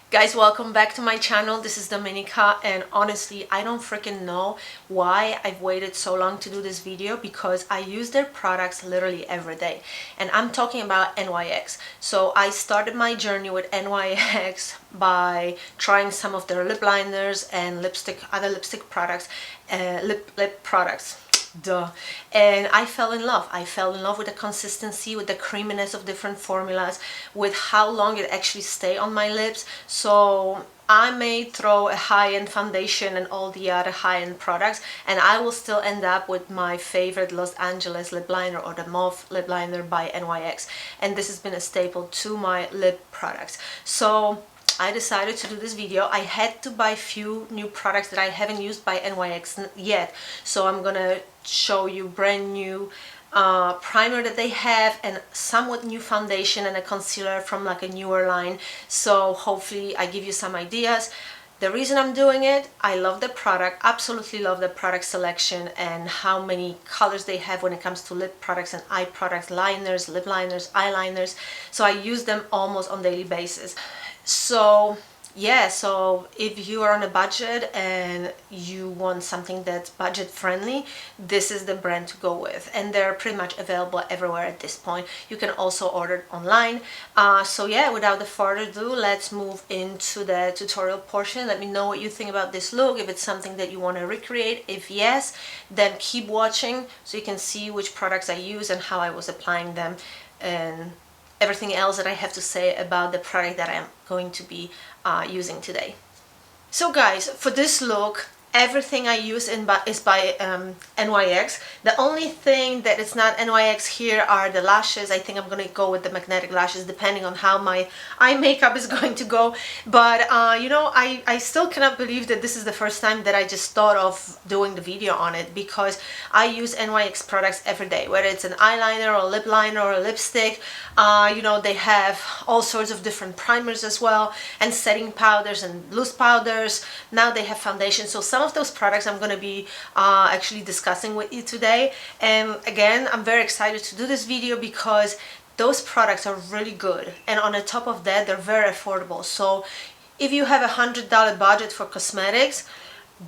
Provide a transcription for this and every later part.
Guys, welcome back to my channel. This is Dominica, and honestly I don't freaking know why I've waited so long to do this video, because I use their products literally every day, and I'm talking about NYX. So I started my journey with NYX by trying some of their lip liners and other lipstick products, lip products. Duh. And I fell in love. I fell in love with the consistency, with the creaminess of different formulas, with how long it actually stay on my lips. So I may throw a high-end foundation and all the other high-end products, and I will still end up with my favorite Los Angeles lip liner, or the Mauve lip liner by NYX. And this has been a staple to my lip products. So I decided to do this video. I had to buy few new products that I haven't used by NYX yet, so I'm gonna show you brand new primer that they have, and somewhat new foundation and a concealer from like a newer line. So hopefully I give you some ideas. The reason I'm doing it, I love the product, absolutely love the product selection and how many colors they have when it comes to lip products and eye products, liners, lip liners, eyeliners. So I use them almost on a daily basis. So yeah, so if you are on a budget and you want something that's budget friendly, this is the brand to go with, and they're pretty much available everywhere at this point. You can also order it online. So yeah, without further ado, let's move into the tutorial portion. Let me know what you think about this look, if it's something that you want to recreate. If yes, then keep watching so you can see which products I use and how I was applying them, and everything else that I have to say about the product that I'm going to be using today. So guys, for this look, everything I use is by NYX. The only thing that it's not NYX here are the lashes. I think I'm gonna go with the magnetic lashes depending on how my eye makeup is going to go. But you know, I still cannot believe that this is the first time that I just thought of doing the video on it, because I use NYX products every day, whether it's an eyeliner or a lip liner or a lipstick. You know, they have all sorts of different primers as well, and setting powders and loose powders. Now they have foundation. So some of those products I'm going to be actually discussing with you today. And again, I'm very excited to do this video because those products are really good, and on the top of that, they're very affordable. So if you have $100 budget for cosmetics,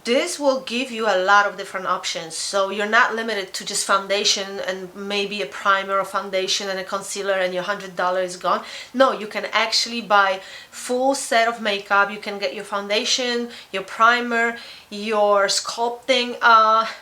this will give you a lot of different options. So you're not limited to just foundation and maybe a primer or foundation and a concealer and your $100 is gone. No, you can actually buy full set of makeup. You can get your foundation, your primer, your sculpting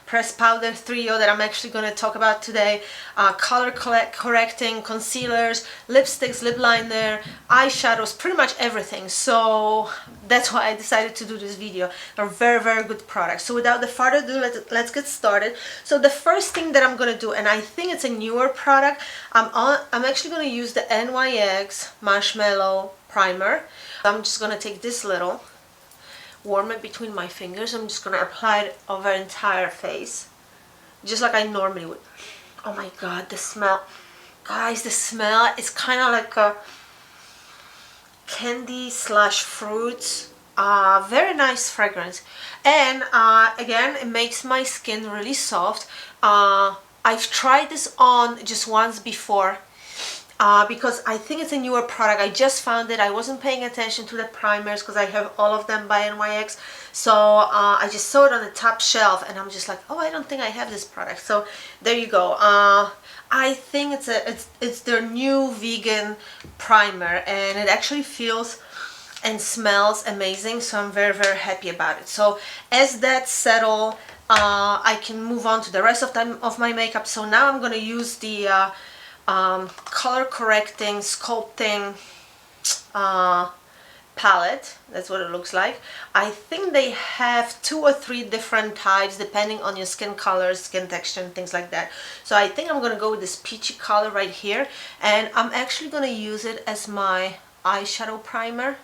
pressed powder trio that I'm actually going to talk about today, color correcting, concealers, lipsticks, lip liner, eyeshadows, pretty much everything. So that's why I decided to do this video. They're very good products. So without further ado, let's get started. So the first thing that I'm going to do, and I think it's a newer product, I'm actually going to use the NYX Marshmellow primer. I'm just going to take this little, warm it between my fingers. I'm just going to apply it over entire face, just like I normally would. Oh my god, the smell. Guys, the smell is kind of like a candy slash fruits. Very nice fragrance. And again, it makes my skin really soft. I've tried this on just once before, because I think it's a newer product. I just found it. I wasn't paying attention to the primers because I have all of them by NYX. So I just saw it on the top shelf and I'm just like, oh, I don't think I have this product. So there you go. I think it's their new vegan primer, and it actually feels and smells amazing. So I'm very happy about it. So as that settle, I can move on to the rest of my makeup. So now I'm going to use the color correcting sculpting palette. That's what it looks like. I think they have 2 or 3 different types depending on your skin color, skin texture, and things like that. So I think I'm gonna go with this peachy color right here, and I'm actually gonna use it as my eyeshadow primer.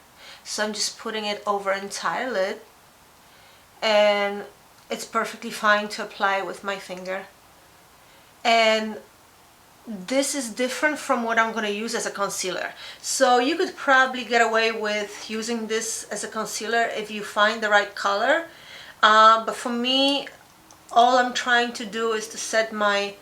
So I'm just putting it over entire lid, and it's perfectly fine to apply with my finger. And this is different from what I'm going to use as a concealer. So you could probably get away with using this as a concealer if you find the right color. But for me, all I'm trying to do is to set my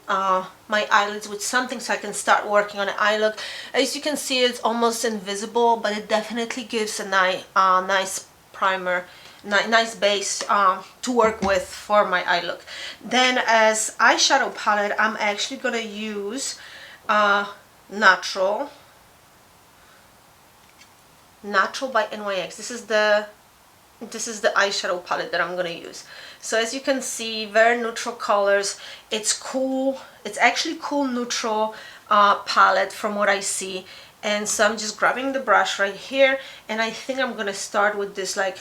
my eyelids with something so I can start working on an eye look. As you can see, it's almost invisible, but it definitely gives a nice primer, nice base to work with for my eye look. Then as eyeshadow palette, I'm actually gonna use Natural by NYX. This is the eyeshadow palette that I'm gonna use. So as you can see, very neutral colors. It's cool. It's actually cool neutral palette from what I see. And so I'm just grabbing the brush right here, and I think I'm gonna start with this like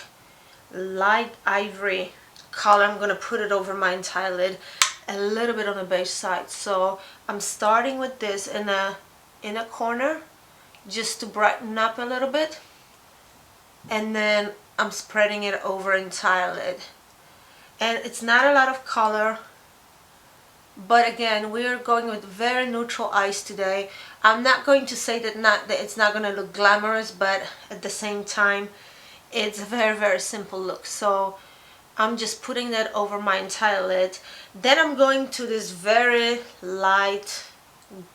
light ivory color. I'm gonna put it over my entire lid, a little bit on the beige side. So I'm starting with this in a corner just to brighten up a little bit, and then I'm spreading it over entire lid. And it's not a lot of color, but again, we're going with very neutral eyes today. I'm not going to say that it's not going to look glamorous, but at the same time, it's a very simple look. So I'm just putting that over my entire lid. Then I'm going to this very light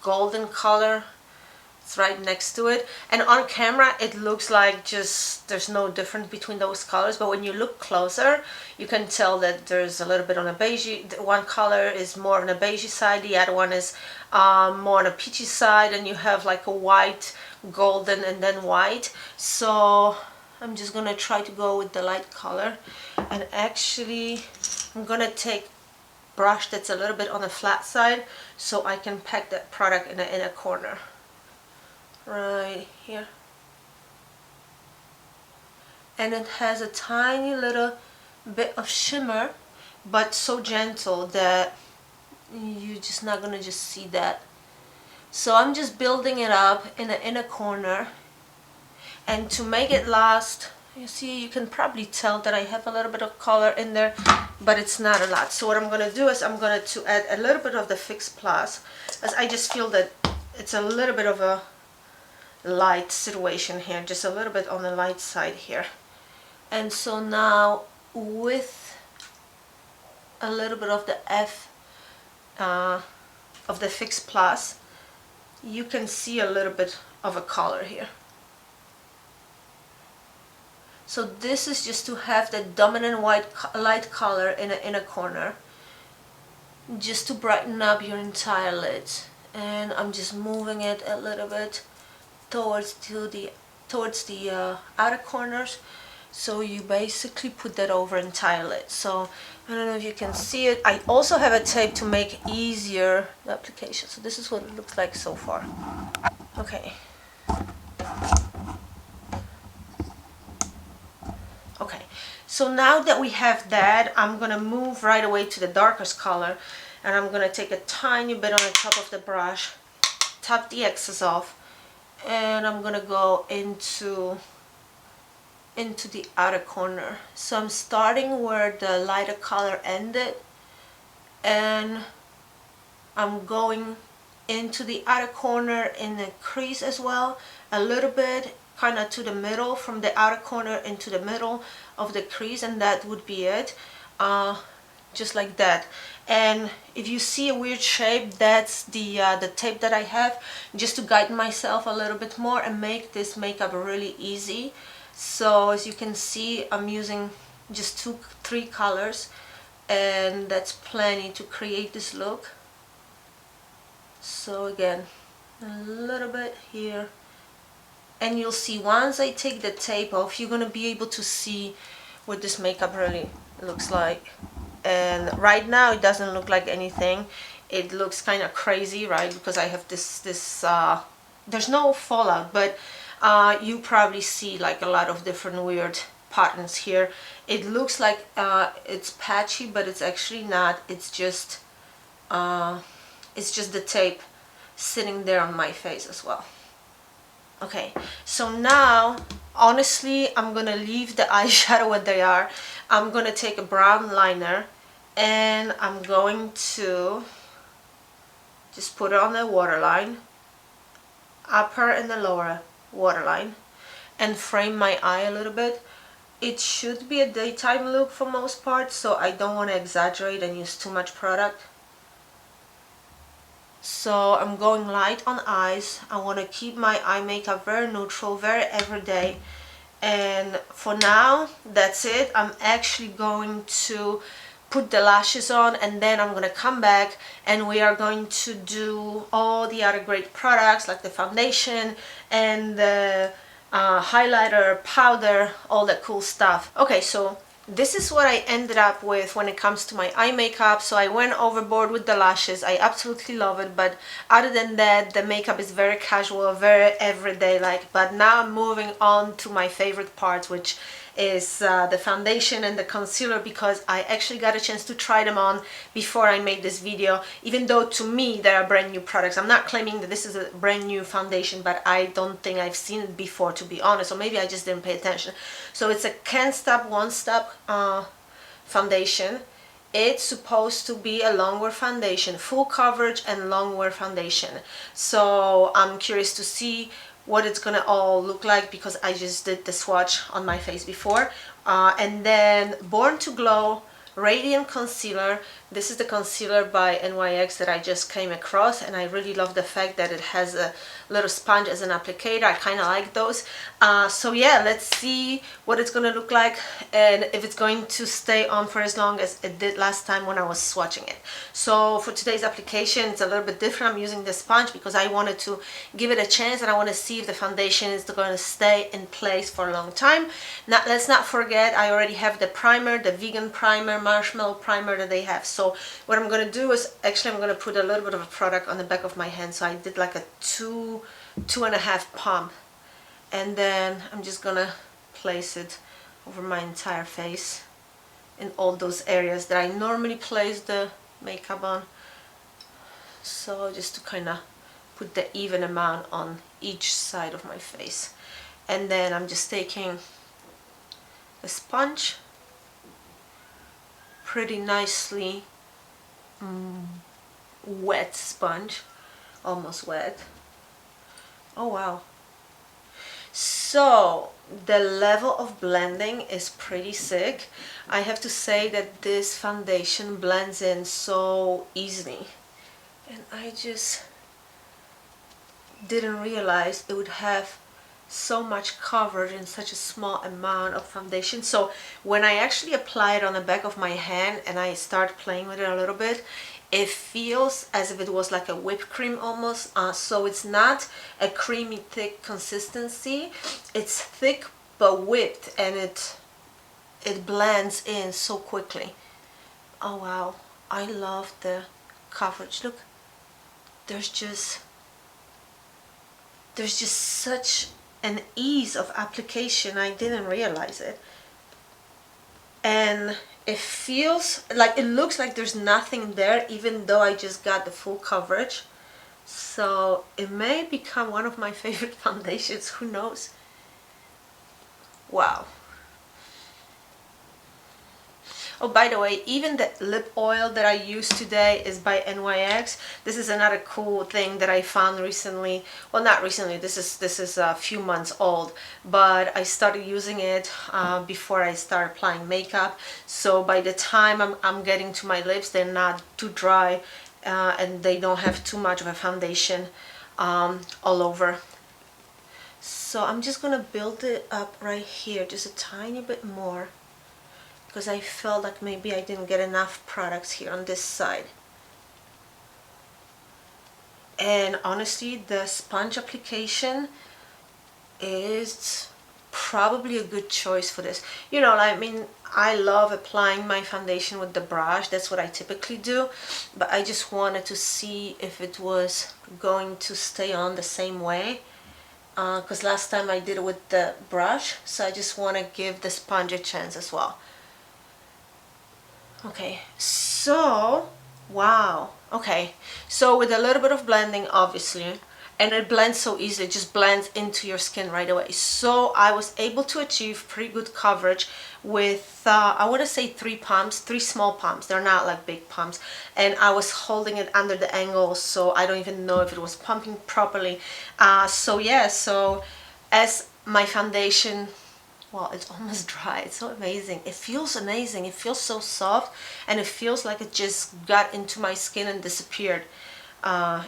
golden color. It's right next to it, and on camera it looks like just there's no difference between those colors, but when you look closer you can tell that there's a little bit on a beige. One color is more on a beige side, the other one is more on a peachy side, and you have like a white, golden, and then white. So I'm just gonna try to go with the light color, and actually I'm gonna take brush that's a little bit on the flat side so I can pack that product in a corner right here. And it has a tiny little bit of shimmer, but so gentle that you're just not gonna just see that. So I'm just building it up in the inner corner, and to make it last, you see, you can probably tell that I have a little bit of color in there, but it's not a lot. So what I'm gonna do is I'm gonna add a little bit of the Fix Plus, as I just feel that it's a little bit of a light situation here, just a little bit on the light side here. And so now with a little bit of the of the Fix Plus, you can see a little bit of a color here. So this is just to have the dominant light color in the inner corner, just to brighten up your entire lid. And I'm just moving it a little bit towards the outer corners, so you basically put that over entire lid. So I don't know if you can see it. I also have a tape to make easier the application. So this is what it looks like so far. Okay. Okay, so now that we have that, I'm gonna move right away to the darkest color, and I'm gonna take a tiny bit on the top of the brush, tap the excess off, and I'm gonna go into the outer corner. So I'm starting where the lighter color ended, and I'm going into the outer corner in the crease as well, a little bit, kind of to the middle, from the outer corner into the middle of the crease, and that would be it. Just like that. And if you see a weird shape, that's the tape that I have, just to guide myself a little bit more and make this makeup really easy. So as you can see, I'm using just 3 colors, and that's plenty to create this look. So again, a little bit here, and you'll see once I take the tape off, you're gonna be able to see what this makeup really looks like. And right now it doesn't look like anything. It looks kind of crazy, right? Because I have this there's no fallout, but you probably see like a lot of different weird patterns here. It looks like it's patchy, but it's actually not. It's just the tape sitting there on my face as well. Okay, so now honestly I'm gonna leave the eyeshadow what they are. I'm gonna take a brown liner, and I'm going to just put it on the waterline, upper and the lower waterline, and frame my eye a little bit. It should be a daytime look for most part, so I don't want to exaggerate and use too much product. So I'm going light on eyes. I want to keep my eye makeup very neutral, very everyday. And for now, that's it. I'm actually going to put the lashes on, and then I'm gonna come back and we are going to do all the other great products like the foundation and the highlighter, powder, all that cool stuff. Okay, so this is what I ended up with when it comes to my eye makeup. So I went overboard with the lashes. I absolutely love it, but other than that, the makeup is very casual, very everyday like. But now I'm moving on to my favorite part, which is the foundation and the concealer, because I actually got a chance to try them on before I made this video, even though to me they are brand new products. I'm not claiming that this is a brand new foundation, but I don't think I've seen it before, to be honest, or maybe I just didn't pay attention. So it's a Can't Stop One Stop foundation. It's supposed to be a long wear foundation, full coverage and long wear foundation. So I'm curious to see what it's gonna all look like, because I just did the swatch on my face before. And then Born to Glow Radiant Concealer. This is the concealer by NYX that I just came across, and I really love the fact that it has a little sponge as an applicator. I kind of like those. So yeah, let's see what it's gonna look like and if it's going to stay on for as long as it did last time when I was swatching it. So for today's application, it's a little bit different. I'm using the sponge because I wanted to give it a chance, and I want to see if the foundation is going to stay in place for a long time. Now, let's not forget, I already have the primer, the vegan primer, marshmallow primer that they have. So what I'm going to do is, actually I'm going to put a little bit of a product on the back of my hand. So I did like a two and a half pump, and then I'm just going to place it over my entire face in all those areas that I normally place the makeup on. So just to kind of put the even amount on each side of my face. And then I'm just taking a sponge, pretty nicely wet sponge, almost wet. Oh wow. So the level of blending is pretty sick. I have to say that this foundation blends in so easily, and I just didn't realize it would have so much coverage in such a small amount of foundation. So when I actually apply it on the back of my hand and I start playing with it a little bit, it feels as if it was like a whipped cream almost. So it's not a creamy thick consistency, it's thick but whipped, and it blends in so quickly. Oh wow, I love the coverage. Look, there's just such an ease of application. I didn't realize it. And it feels like, it looks like there's nothing there, even though I just got the full coverage. So it may become one of my favorite foundations, who knows. Wow. Oh, by the way, even the lip oil that I use today is by NYX. This is another cool thing that I found recently. Well, not recently, this is a few months old, but I started using it before I start applying makeup. So by the time I'm getting to my lips, they're not too dry and they don't have too much of a foundation all over. So I'm just gonna build it up right here, just a tiny bit more, because I felt like maybe I didn't get enough products here on this side. And honestly, the sponge application is probably a good choice for this. You know, I mean, I love applying my foundation with the brush. That's what I typically do. But I just wanted to see if it was going to stay on the same way. Because last time I did it with the brush. So I just want to give the sponge a chance as well. Okay, so wow. Okay, so with a little bit of blending, obviously, and it blends so easily, it just blends into your skin right away. So I was able to achieve pretty good coverage with I want to say 3 pumps, 3 small pumps. They're not like big pumps, and I was holding it under the angle, so I don't even know if it was pumping properly. So yeah, so as my foundation, well, it's almost dry. It's so amazing. It feels amazing. It feels so soft, and it feels like it just got into my skin and disappeared.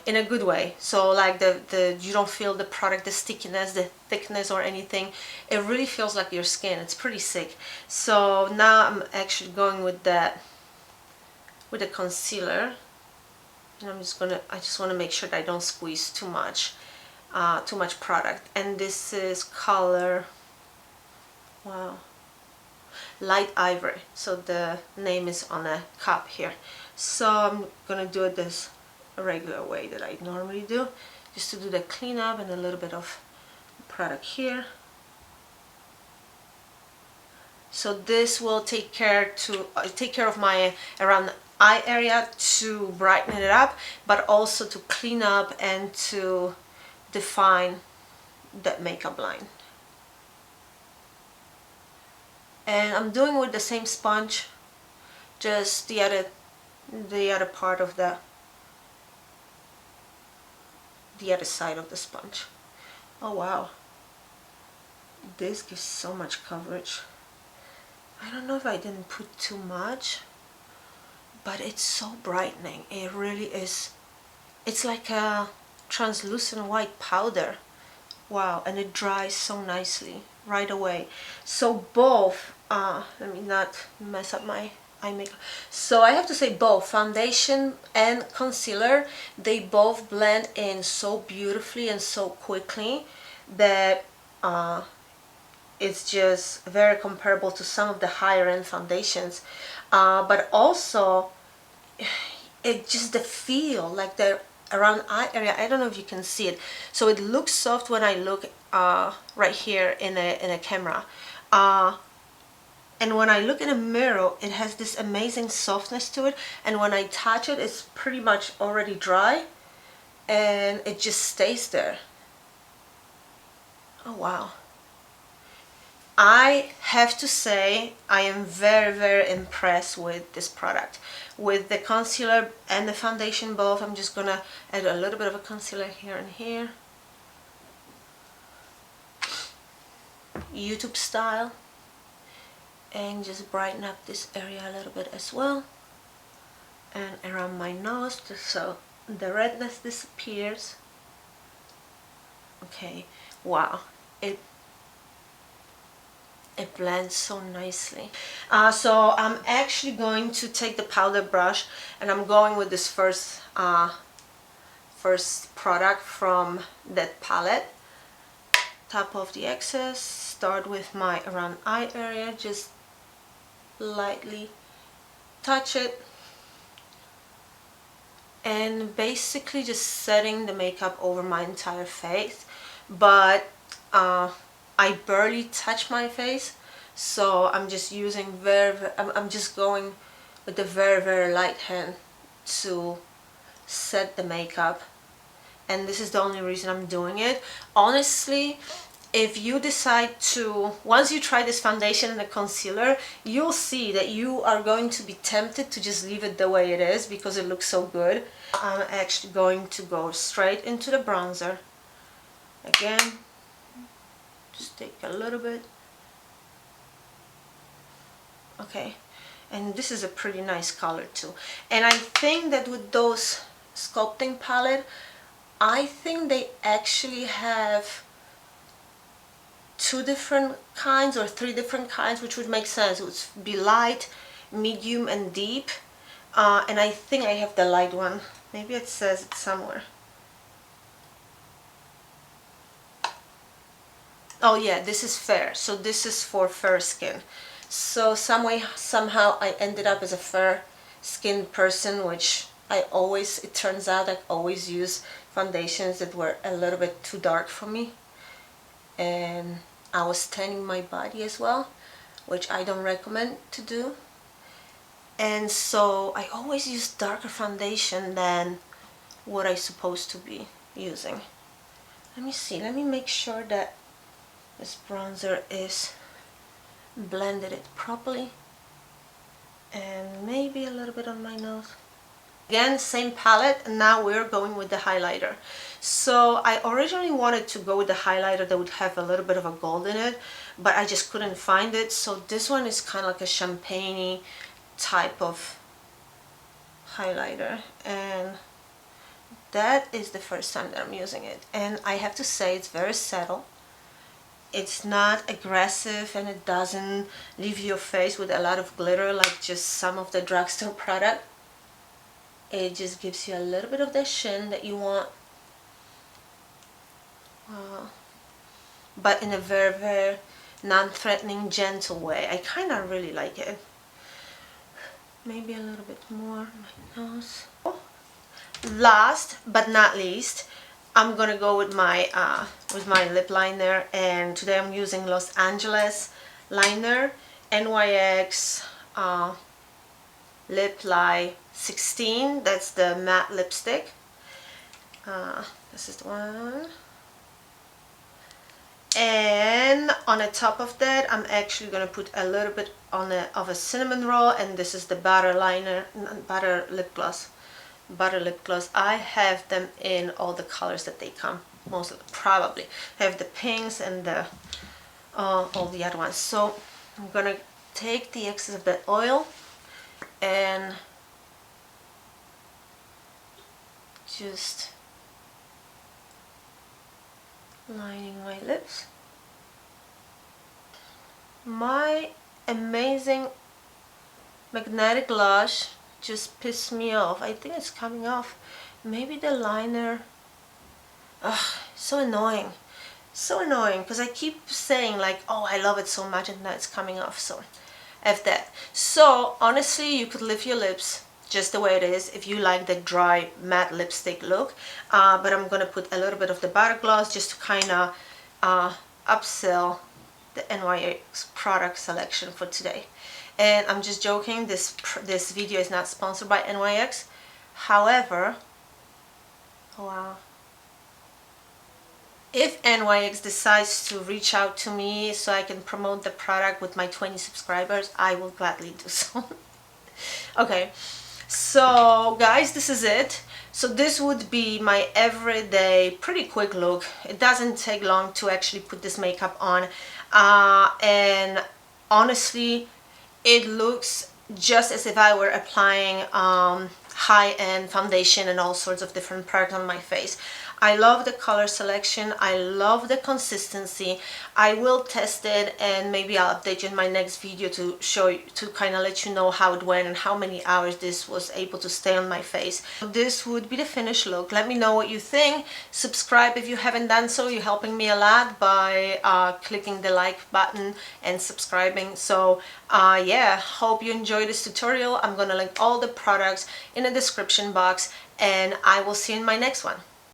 in a good way. So like the you don't feel the product, the stickiness, the thickness or anything. It really feels like your skin. It's pretty sick. So now I'm actually going with the concealer, and I just want to make sure that I don't squeeze too much product. And this is color, wow, light ivory. So the name is on a cup here. So I'm gonna do it this regular way that I normally do, just to do the cleanup and a little bit of product here. So this will take care of my around eye area, to brighten it up, but also to clean up and to define that makeup line. And I'm doing with the same sponge, just the other part of the other side of the sponge. Oh wow, this gives so much coverage. I don't know if I didn't put too much, but it's so brightening. It really is. It's like a translucent white powder. Wow, and it dries so nicely right away. So both, let me not mess up my eye makeup. So I have to say both foundation and concealer, they both blend in so beautifully and so quickly that it's just very comparable to some of the higher end foundations. But also, it just the feel, like the around eye area, I don't know if you can see it. So it looks soft when I look right here in a camera. And when I look in a mirror, it has this amazing softness to it. And when I touch it, it's pretty much already dry. And it just stays there. Oh, wow. I have to say, I am very, very impressed with this product. With the concealer and the foundation both, I'm just gonna add a little bit of a concealer here and here. YouTube style. And just brighten up this area a little bit as well. And around my nose, just so the redness disappears. Okay, wow. It blends so nicely. So I'm actually going to take the powder brush, and I'm going with this first product from that palette. Top off the excess, start with my around eye area, just lightly touch it, and basically just setting the makeup over my entire face. But I barely touch my face, so I'm just using I'm just going with the very, very light hand to set the makeup. And this is the only reason I'm doing it. Honestly, if you decide to, once you try this foundation and the concealer, you'll see that you are going to be tempted to just leave it the way it is because it looks so good. I'm actually going to go straight into the bronzer. Again, just take a little bit. Okay, and this is a pretty nice color too. And I think that with those sculpting palette, I think they actually have 2 different kinds or 3 different kinds, which would make sense. It would be light, medium, and deep. And I think I have the light one. Maybe it says it somewhere. Oh yeah, this is fair. So this is for fair skin. So somehow I ended up as a fair skinned person, which it turns out I always use foundations that were a little bit too dark for me. And I was tanning my body as well, which I don't recommend to do. And so I always use darker foundation than what I'm supposed to be using. Let me see, let me make sure that this bronzer is blended it properly, and maybe a little bit on my nose. Again, same palette, and now we're going with the highlighter. So I originally wanted to go with the highlighter that would have a little bit of a gold in it, but I just couldn't find it. So this one is kind of like a champagne-y type of highlighter, and that is the first time that I'm using it, and I have to say it's very subtle. It's not aggressive, and it doesn't leave your face with a lot of glitter like just some of the drugstore product. It just gives you a little bit of the sheen that you want, but in a very, very non-threatening, gentle way. I kind of really like it. Maybe a little bit more on my nose. Last but not least, I'm gonna go with my lip liner, and today I'm using Los Angeles liner, NYX Lip Lie 16. That's the matte lipstick. This is the one. And on the top of that, I'm actually gonna put a little bit of a cinnamon roll, and this is the butter liner, butter lip gloss. Butter lip gloss. I have them in all the colors that they come. Most of them, probably. I have the pinks and the all the other ones. So I'm gonna take the excess of that oil and just lining my lips. My amazing magnetic blush just pissed me off. I think it's coming off. Maybe the liner. Ugh, so annoying. So annoying, because I keep saying like, oh, I love it so much, and now it's coming off. So F that. So honestly, you could leave your lips just the way it is if you like the dry matte lipstick look, but I'm gonna put a little bit of the butter gloss just to kind of upsell the NYX product selection for today. And I'm just joking, this video is not sponsored by NYX. However, wow, if NYX decides to reach out to me so I can promote the product with my 20 subscribers, I will gladly do so. Okay, so guys, this is it. So this would be my everyday, pretty quick look. It doesn't take long to actually put this makeup on, and honestly, it looks just as if I were applying high-end foundation and all sorts of different products on my face. I love the color selection. I love the consistency. I will test it, and maybe I'll update you in my next video to show you, to kind of let you know how it went and how many hours this was able to stay on my face. This would be the finished look. Let me know what you think. Subscribe if you haven't done so. You're helping me a lot by clicking the like button and subscribing. So yeah, hope you enjoyed this tutorial. I'm gonna link all the products in the description box, and I will see you in my next one.